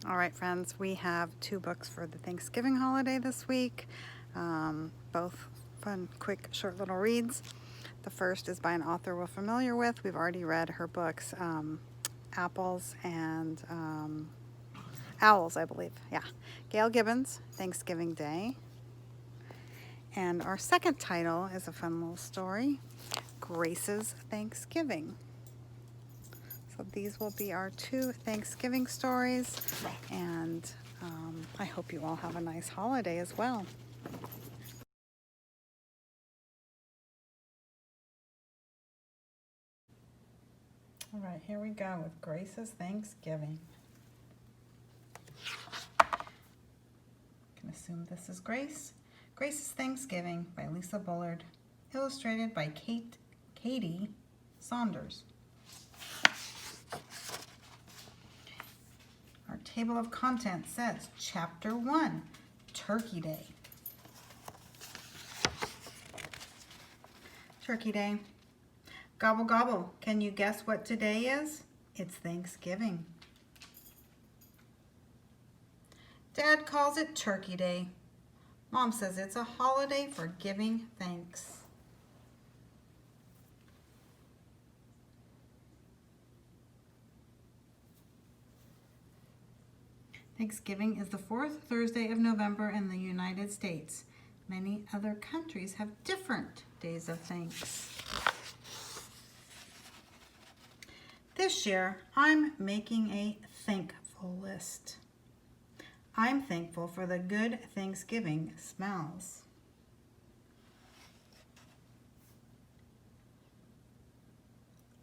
All right, friends, we have 2 books for the Thanksgiving holiday this week, both fun, quick, short little reads. The first is by an author we're familiar with. We've already read her books, Apples and Owls, I believe. Yeah. Gail Gibbons, Thanksgiving Day. And our second title is a fun little story, Grace's Thanksgiving. So these will be our 2 Thanksgiving stories, and I hope you all have a nice holiday as well. All right, here we go with Grace's Thanksgiving. I can assume this is Grace. Grace's Thanksgiving by Lisa Bullard, illustrated by Katie Saunders. Our table of contents says Chapter 1, Turkey Day. Turkey Day. Gobble gobble, can you guess what today is? It's Thanksgiving. Dad calls it Turkey Day. Mom says it's a holiday for giving thanks. Thanksgiving is the 4th Thursday of November in the United States. Many other countries have different days of thanks. This year, I'm making a thankful list. I'm thankful for the good Thanksgiving smells.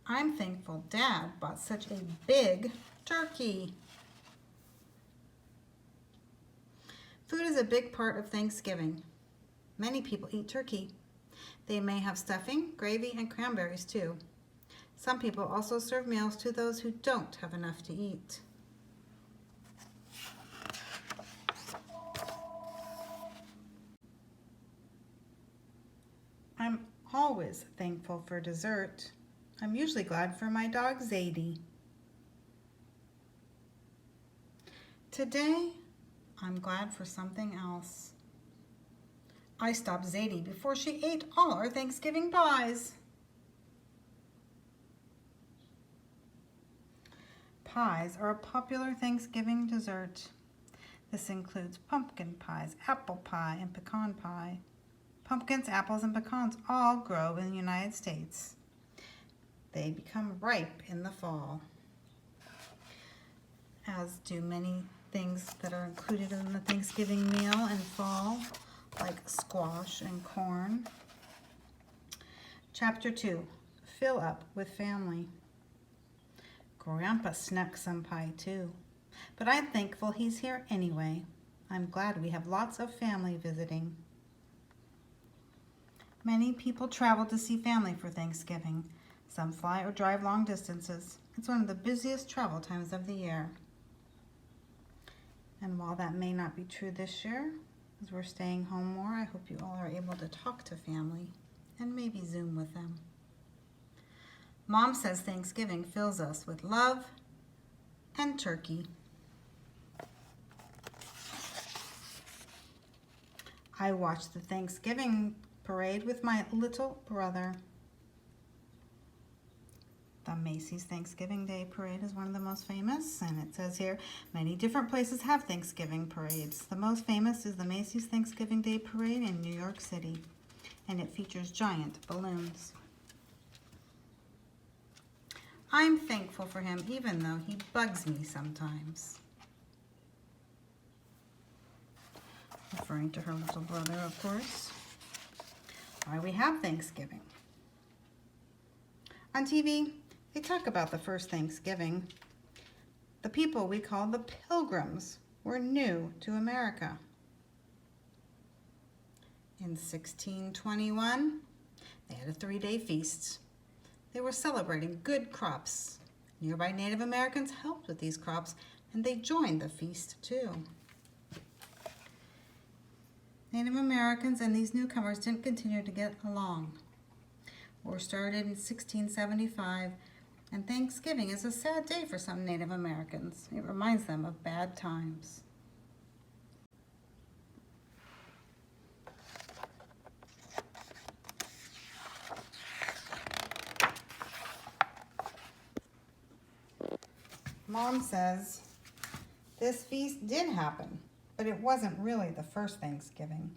I'm thankful Dad bought such a big turkey. Food is a big part of Thanksgiving. Many people eat turkey. They may have stuffing, gravy, and cranberries too. Some people also serve meals to those who don't have enough to eat. I'm always thankful for dessert. I'm usually glad for my dog Zadie. Today, I'm glad for something else. I stopped Zadie before she ate all our Thanksgiving pies. Pies are a popular Thanksgiving dessert. This includes pumpkin pies, apple pie, and pecan pie. Pumpkins, apples, and pecans all grow in the United States. They become ripe in the fall, as do many things that are included in the Thanksgiving meal in fall, like squash and corn. Chapter 2, Fill Up with Family. Grandpa snuck some pie too, but I'm thankful he's here anyway. I'm glad we have lots of family visiting. Many people travel to see family for Thanksgiving. Some fly or drive long distances. It's one of the busiest travel times of the year. And while that may not be true this year, as we're staying home more, I hope you all are able to talk to family and maybe Zoom with them. Mom says Thanksgiving fills us with love and turkey. I watched the Thanksgiving parade with my little brother. The Macy's Thanksgiving Day Parade is one of the most famous, and it says here, many different places have Thanksgiving parades. The most famous is the Macy's Thanksgiving Day Parade in New York City, and it features giant balloons. I'm thankful for him, even though he bugs me sometimes. Referring to her little brother, of course. Why we have Thanksgiving. On TV, they talk about the first Thanksgiving. The people we call the Pilgrims were new to America. In 1621, they had a 3-day feast. They were celebrating good crops. Nearby Native Americans helped with these crops, and they joined the feast too. Native Americans and these newcomers didn't continue to get along. War started in 1675, And Thanksgiving is a sad day for some Native Americans. It reminds them of bad times. Mom says this feast did happen, but it wasn't really the first Thanksgiving.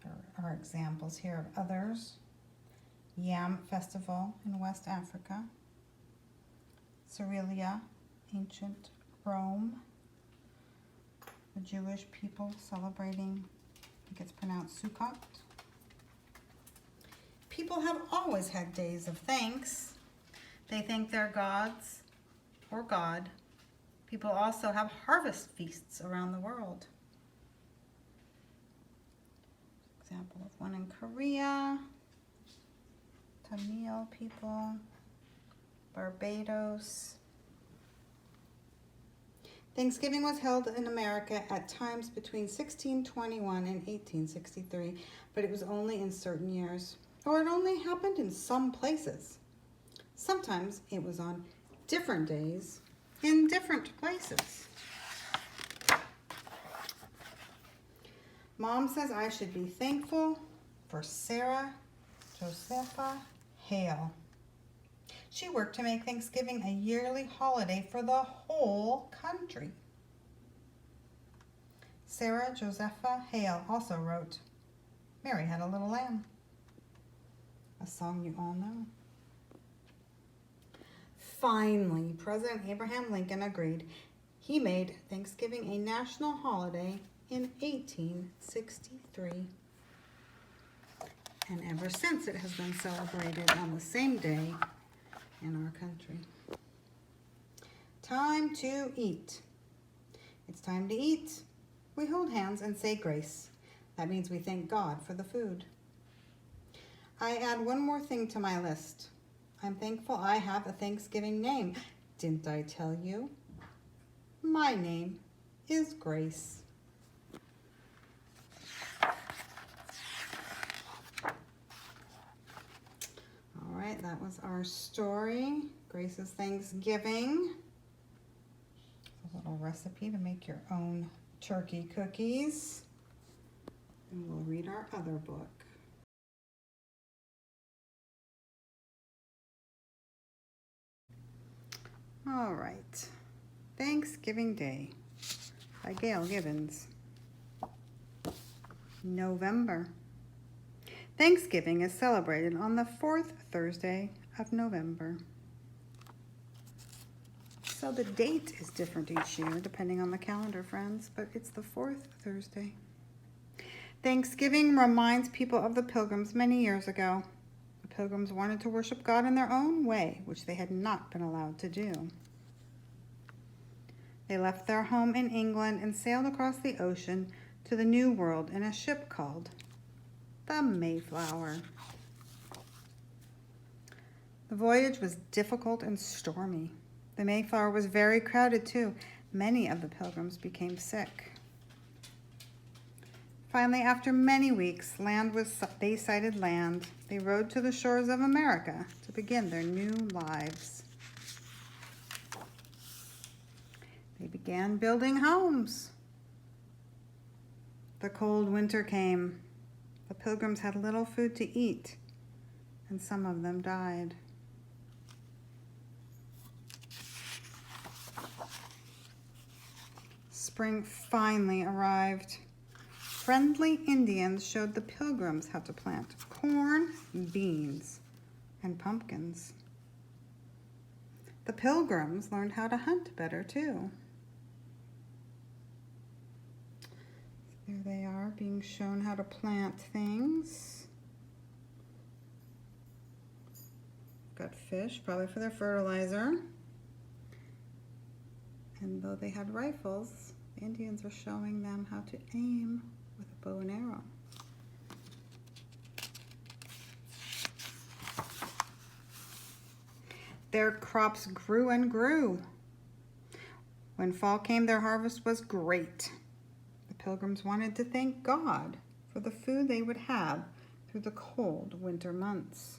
There are examples here of others. Yam Festival in West Africa. Cerealia, ancient Rome. The Jewish people celebrating, I think it's pronounced Sukkot. People have always had days of thanks. They thank their gods or God. People also have harvest feasts around the world. Example of one in Korea. Tamil people, Barbados. Thanksgiving was held in America at times between 1621 and 1863, but it was only in certain years, or it only happened in some places. Sometimes it was on different days in different places. Mom says I should be thankful for Sarah Josepha Hale. She worked to make Thanksgiving a yearly holiday for the whole country. Sarah Josepha Hale also wrote, Mary Had a Little Lamb, a song you all know. Finally, President Abraham Lincoln agreed. He made Thanksgiving a national holiday in 1863. And ever since it has been celebrated on the same day in our country. Time to eat. It's time to eat. We hold hands and say grace. That means we thank God for the food. I add one more thing to my list. I'm thankful I have a Thanksgiving name. Didn't I tell you? My name is Grace. All right, that was our story, Grace's Thanksgiving. A little recipe to make your own turkey cookies. And we'll read our other book. All right, Thanksgiving Day by Gail Gibbons. November. Thanksgiving is celebrated on the fourth Thursday of November. So the date is different each year, depending on the calendar, friends, but it's the fourth Thursday. Thanksgiving reminds people of the Pilgrims many years ago. The Pilgrims wanted to worship God in their own way, which they had not been allowed to do. They left their home in England and sailed across the ocean to the New World in a ship called the Mayflower. The voyage was difficult and stormy. The Mayflower was very crowded too. Many of the Pilgrims became sick. Finally, after many weeks, they sighted land. They rowed to the shores of America to begin their new lives. They began building homes. The cold winter came. The Pilgrims had little food to eat, and some of them died. Spring finally arrived. Friendly Indians showed the Pilgrims how to plant corn, beans, and pumpkins. The Pilgrims learned how to hunt better too. There they are, being shown how to plant things. Got fish, probably for their fertilizer. And though they had rifles, the Indians are showing them how to aim with a bow and arrow. Their crops grew and grew. When fall came, their harvest was great. The Pilgrims wanted to thank God for the food they would have through the cold winter months.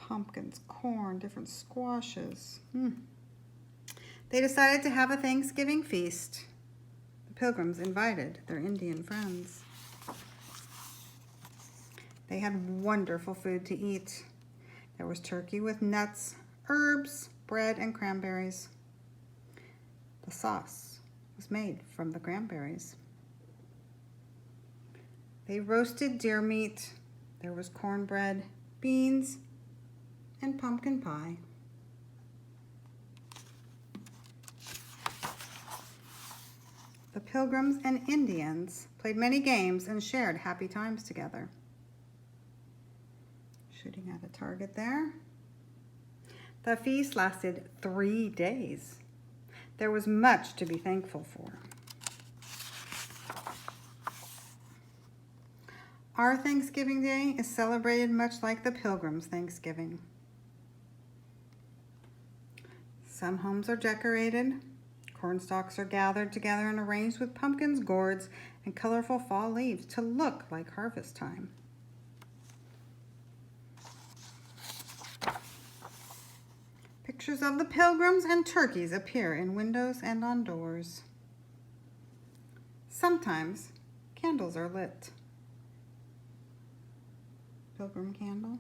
pumpkins, corn, different squashes. They decided to have a Thanksgiving feast. The Pilgrims invited their Indian friends. They had wonderful food to eat. There was turkey with nuts, herbs, bread, and cranberries. The sauce was made from the cranberries. They roasted deer meat. There was cornbread, beans, and pumpkin pie. The Pilgrims and Indians played many games and shared happy times together. Shooting at a target there. The feast lasted 3 days. There was much to be thankful for. Our Thanksgiving Day is celebrated much like the Pilgrims' Thanksgiving. Some homes are decorated. Corn stalks are gathered together and arranged with pumpkins, gourds, and colorful fall leaves to look like harvest time. Pictures of the pilgrims and turkeys appear in windows and on doors. Sometimes candles are lit. Pilgrim candle.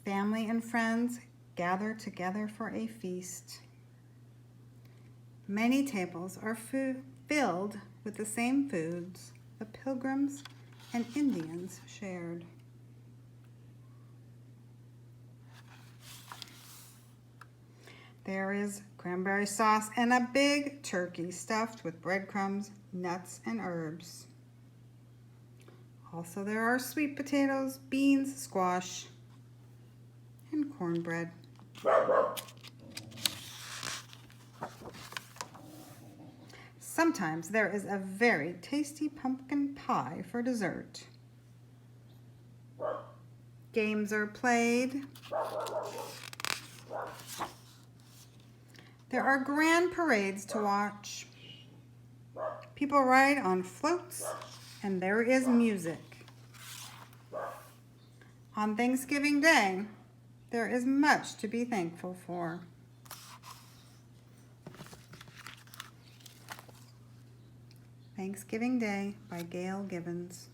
Family and friends gather together for a feast. Many tables are filled with the same foods the Pilgrims and Indians shared. There is cranberry sauce and a big turkey stuffed with breadcrumbs, nuts, and herbs. Also, there are sweet potatoes, beans, squash, and cornbread. Sometimes there is a very tasty pumpkin pie for dessert. Games are played. There are grand parades to watch. People ride on floats, and there is music. On Thanksgiving Day, there is much to be thankful for. Thanksgiving Day by Gail Gibbons.